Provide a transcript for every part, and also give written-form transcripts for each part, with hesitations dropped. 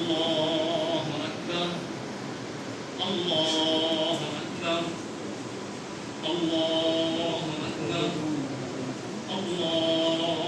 الله أكبر الله أكبر الله أكبر الله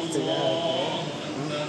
الله أكبر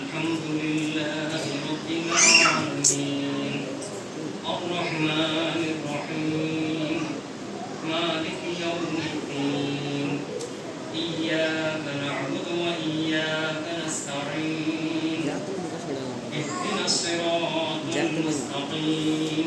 الحمد لله رب العالمين الرحمن الرحيم مالك يوم الدين إياك نعبد وإياك نستعين اهدنا الصراط المستقيم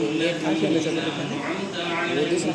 الذين أنعمت عليهم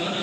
ولا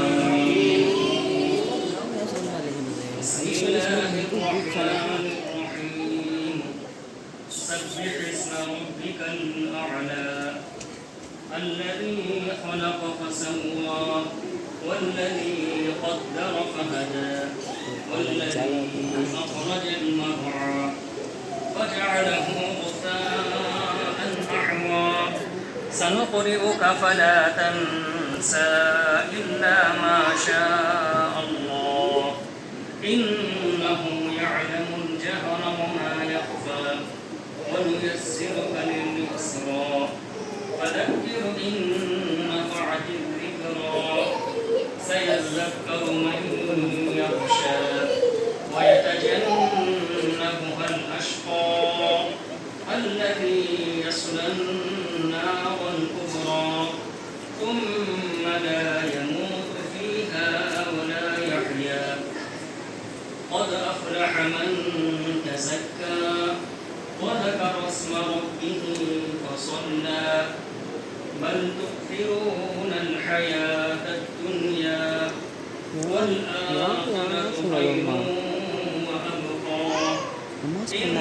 الضالين بسم الله الرحمن الرحيم سبح اسم ربك الأعلى الذي خلق فسوى والذي قدر فهدى والذي أخرج المرعى فجعله غثاء أحوى سنقرئك فلا تنسى إلا ما شاء الله إنه يعلم الجهر وما يخفى ونيسرك لليسرى فذكر إن نفعت الذكرى سيذكر من يخشى ويتجنبها الأشقى الذي يصلى النار الكبرى ثم لا يموت فيها ولا يحيا قد أفلح من تزكى وذكر اسم ربه فصلى بل تؤثرون الحياة الدنيا والآخرة خير وأبقى إن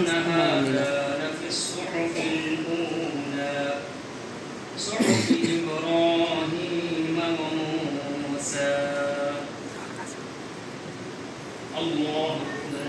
هذا لفي الصحف الأولى صحف إبراهيم وموسى الله أكبر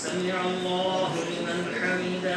سمع الله لمن حمده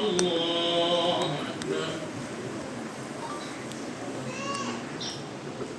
الله أكبر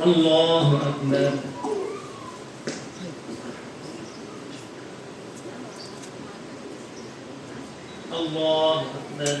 الله أكبر الله أكبر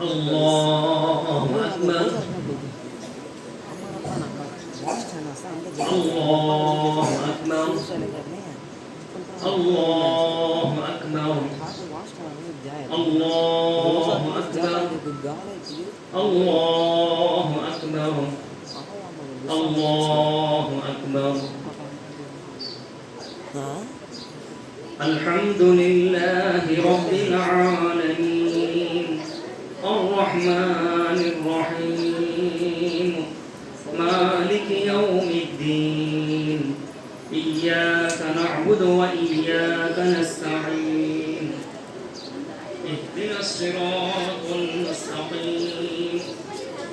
الله أكبر الله أكبر الله أكبر الله أكبر الله أكبر الله أكبر الحمد لله رب العالمين الرحمن الرحيم مالك يوم الدين إياك نعبد وإياك نستعين اهدنا الصراط المستقيم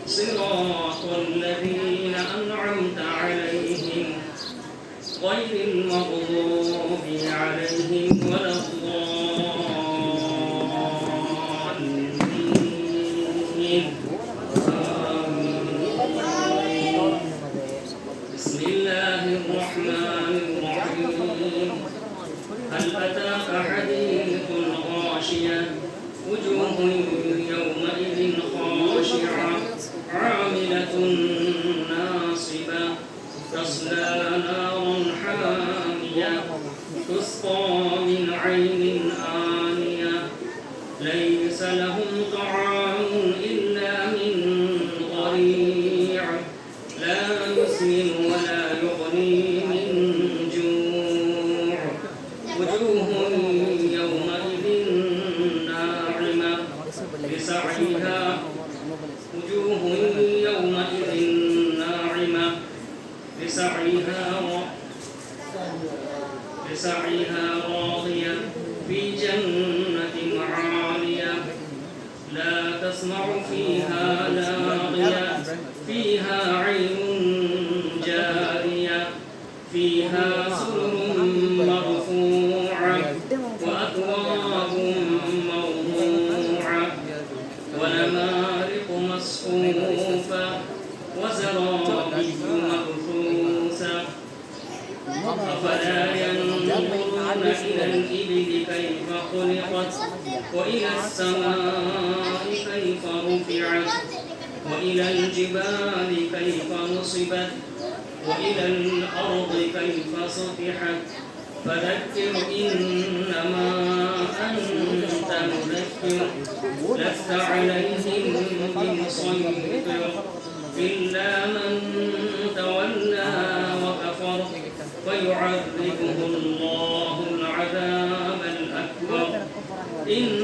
صراط الذين أنعمت عليهم غير المغضوب عليهم ولا الضالين آمين لهم طعام إلا من ضريع لا يسمن ولا يغني من جوع وجوه يومئذ ناعمة لسعيها وجوه يومئذ ناعمة لسعيها راضية في جنة عالية لا تسمع فيها لاغية فيها عين جارية فيها سرر مرفوعة وأكواب موضوعة ونمارق مصفوفة وزرابي مبثوثة أفلا ينظرون إلى الإبل كيف خلقت وإلى السماء كيف رفعت وإلى الجبال كيف نصبت وإلى الأرض كيف سطحت فذكر إنما أنت مذكر لست عليهم بمسيطر إلا من تولى وكفر فيعذبه الله العذاب الأكبر إن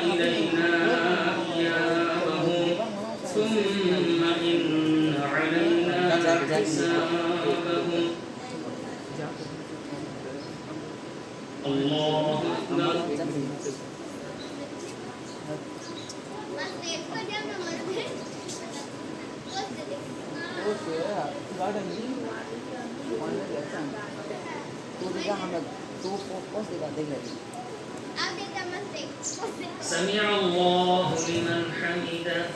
إلينا إيابهم ثم إن علينا حسابهم الله أكبر سمع الله لمن حمده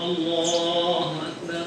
الله أكبر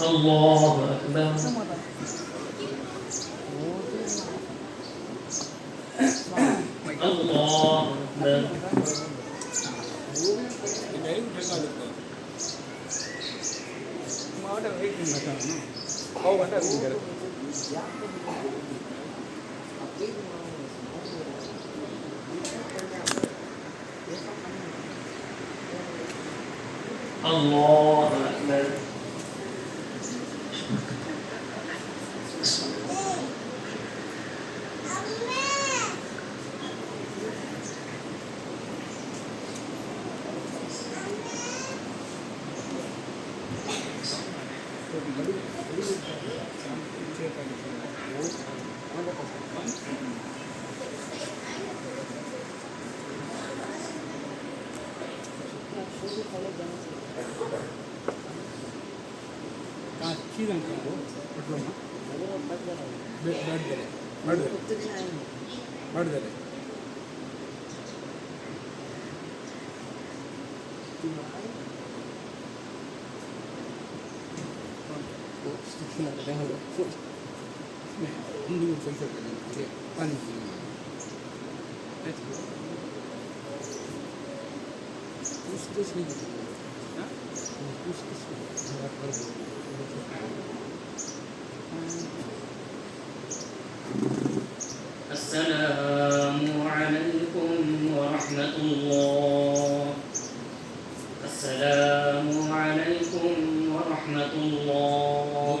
الله أكبر الله أكبر الله أكبر السلام عليكم ورحمة الله. السلام عليكم ورحمة الله.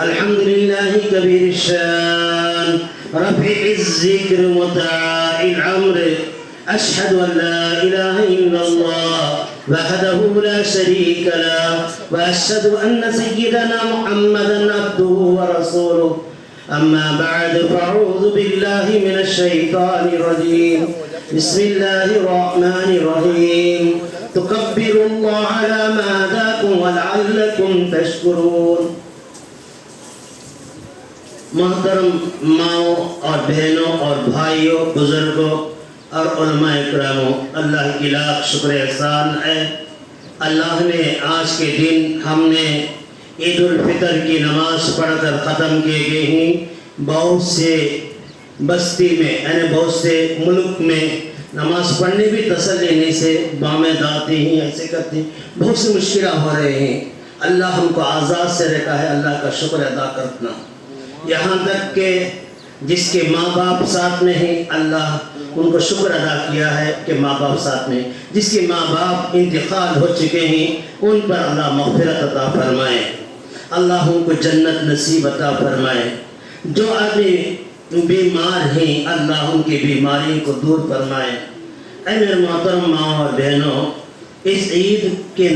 الحمد لله كبير الشان رفيع الذكر مطاع الأمر أشهد أن لا إله إلا الله وحده لا شريك له وأشهد أن سيدنا محمدا عبده ورسوله أما بعد فأعوذ بالله من الشيطان الرجيم بسم الله الرحمن الرحيم تكبروا الله على ما هداكم ولعلكم تشكرون. محترم ماؤں اور بہنوں اور بھائیوں بزرگوں اور علماء اکراموں، اللہ کی لاکھ شکر احسان ہے. اللہ نے آج کے دن ہم نے عید الفطر کی نماز پڑھ کر ختم کیے گئے ہیں. بہت سے بستی میں یعنی بہت سے ملک میں نماز پڑھنے بھی تسلی نہیں سے بامیں داتے ہیں، ایسے کرتے ہیں، بہت سے مشکلات ہو رہے ہیں. اللہ ہم کو آزاد سے رکھا ہے، اللہ کا شکر ادا کرنا. یہاں تک کہ جس کے ماں باپ ساتھ میں ہیں، اللہ ان کو شکر ادا کیا ہے کہ ماں باپ ساتھ میں. جس کے ماں باپ انتقال ہو چکے ہیں ان پر اللہ مغفرت عطا فرمائے، اللہ ان کو جنت نصیب عطا فرمائے. جو آدمی بیمار ہیں اللہ ان کی بیماری کو دور فرمائے. اے میرے محترم ماں اور بہنوں، اس عید کے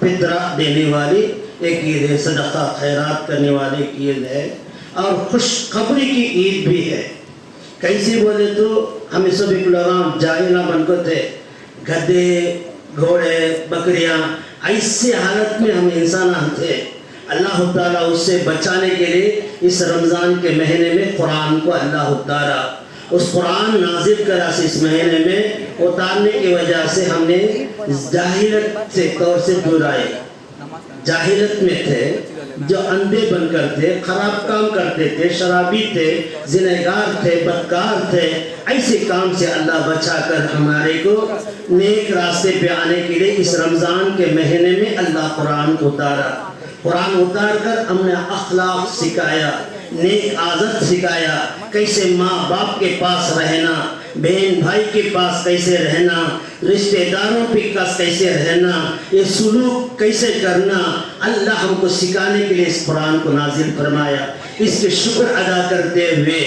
فطرہ دینے والی ایک عید ہے، صدقہ خیرات کرنے والی ایک عید ہے اور خوشخبری کی عید بھی ہے. کیسے بولے تو ہمیں سب ایک لوگ جاہلہ بن کو تھے، گدے گھوڑے بکریاں ایسے حالت میں ہم انسان تھے. اللہ تعالیٰ اس سے بچانے کے لیے اس رمضان کے مہینے میں قرآن کو اللہ تعالیٰ اس قرآن نازل کرا سے اس مہینے میں اتارنے کی وجہ سے ہم نے جاہلت سے طور سے دور آئے. جاہلت میں تھے، جو اندھے بن کر تھے، خراب کام کرتے تھے، شرابی تھے، زناگار تھے، بدکار تھے. ایسے کام سے اللہ بچا کر ہمارے کو نیک راستے پہ آنے کے لیے اس رمضان کے مہینے میں اللہ قرآن اتارا. قرآن اتار کر ہم نے اخلاق سکھایا، نیک عادت سکھایا، کیسے ماں باپ کے پاس رہنا، بہن بھائی کے پاس کیسے رہنا، رشتہ داروں کے پاس کیسے رہنا، یہ سلوک کیسے کرنا. اللہ ہم کو سکھانے کے لیے اس قرآن کو نازل فرمایا. اس کے شکر ادا کرتے ہوئے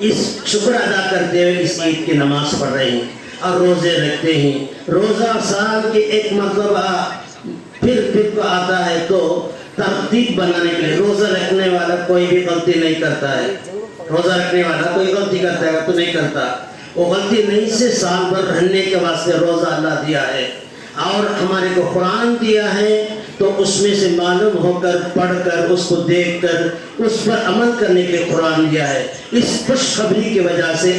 اس عید کی نماز پڑھ رہے ہیں اور روزے رکھتے ہیں. روزہ سال کے ایک مرتبہ پھر کو آتا ہے تو ترتیب بنانے کے لیے. روزہ رکھنے والا کوئی بھی غلطی نہیں کرتا ہے، روزہ رکھنے والا کوئی غلطی کرتا ہے تو نہیں کرتا. وہ غلطی نہیں سے سال بھر رہنے کے واسطے روزہ اللہ دیا ہے اور ہمارے کو قرآن دیا ہے. تو اس میں سے معلوم ہو کر پڑھ کر اس کو دیکھ کر اس پر عمل کرنے کے قرآن دیا ہے. اس خوشخبری کی وجہ سے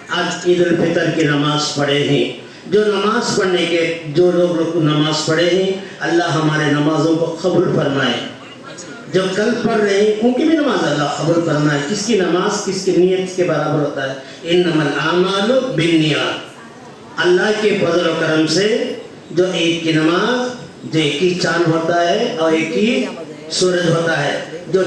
آج عید الفطر کی نماز پڑھے ہیں. جو نماز پڑھنے کے جو لوگ نماز پڑھے ہیں اللہ ہمارے نمازوں کو قبول فرمائے. جو کل پڑھ رہے ہیں ان کی بھی نماز اللہ قبول فرمائے. کس کی نماز کس کی نیت کے برابر ہوتا ہے؟ انما الاعمال بالنیات. اللہ کے فضل و کرم سے جو عید کی نماز، جو ایک ہی چاند ہوتا ہے اور ایک ہی سورج ہوتا ہے. جو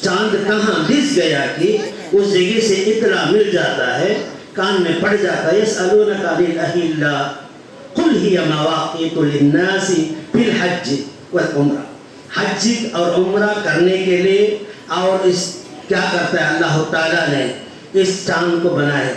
چاند کہاں دس گیا کہ اس جگہ سے اطلاع مل جاتا ہے، کان میں پڑ جاتا ہے. یسألونک عن الأهلة قل هي مواقیت للناس فی الحج والعمرہ. حج اور عمرہ کرنے کے لیے اور اس کیا کرتا ہے اللہ تعالیٰ نے اس چاند کو بنایا.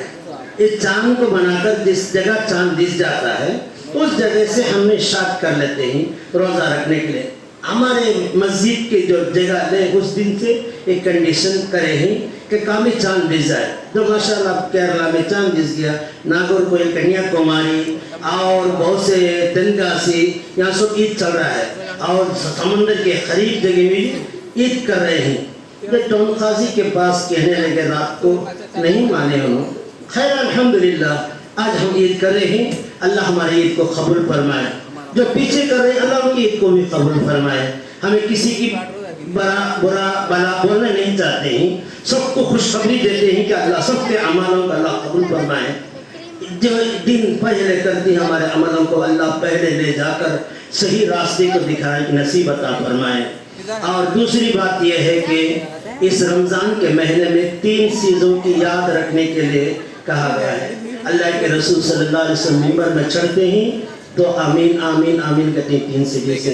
اس چاند کو بنا کر جس جگہ چاند دس جاتا ہے اس جگہ سے ہم نے شاد کر لیتے ہیں روزہ رکھنے کے لیے. ہمارے مسجد کے جو جگہ ہے اس دن سے ایک کنڈیشن کرے ہیں کہ کامی چاند دس جائے. تو ماشاءاللہ کیرلا میں چاند دس گیا، ناگور کوئی کنیا کماری اور بہت سے تنگاسی یہاں سب عید چل رہا ہے اور سمندر کے قریب جگہ بھی عید کر رہے ہیں. یہ ٹون قاضی کے پاس کہنے لگے رات کو نہیں مانے انہوں. خیر الحمدللہ آج ہم عید کر رہے ہیں. اللہ ہماری عید کو قبول فرمائے. جو پیچھے کر رہے ہیں اللہ ان کی عید کو بھی قبول فرمائے. ہمیں کسی کی برا بلا بولنا نہیں چاہتے ہیں، سب کو خوشخبری دیتے ہیں کہ اللہ سب کے عملوں کا اللہ قبول فرمائے. جو دن پہلے کرتی ہمارے عملوں کو اللہ پہلے لے جا کر صحیح راستے کو دکھائے، نصیب عطا فرمائے. اور دوسری بات یہ ہے کہ اس رمضان کے مہینے میں 3 چیزوں کی یاد رکھنے کے لیے کہا گیا ہے. اللہ کے رسول صلی اللہ علیہ وسلم منبر میں چڑھتے ہیں تو آمین آمین آمین کہتے ہیں 3 سیدھے سے.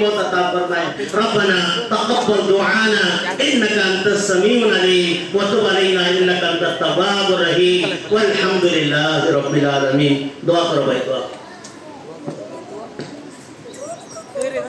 موت عطا فرمائے ربنا تقبل دعانا انك انت السميع العليم وتب علينا انك انت التواب الرحيم والحمد لله رب العالمين دعا کرو بھائی دعا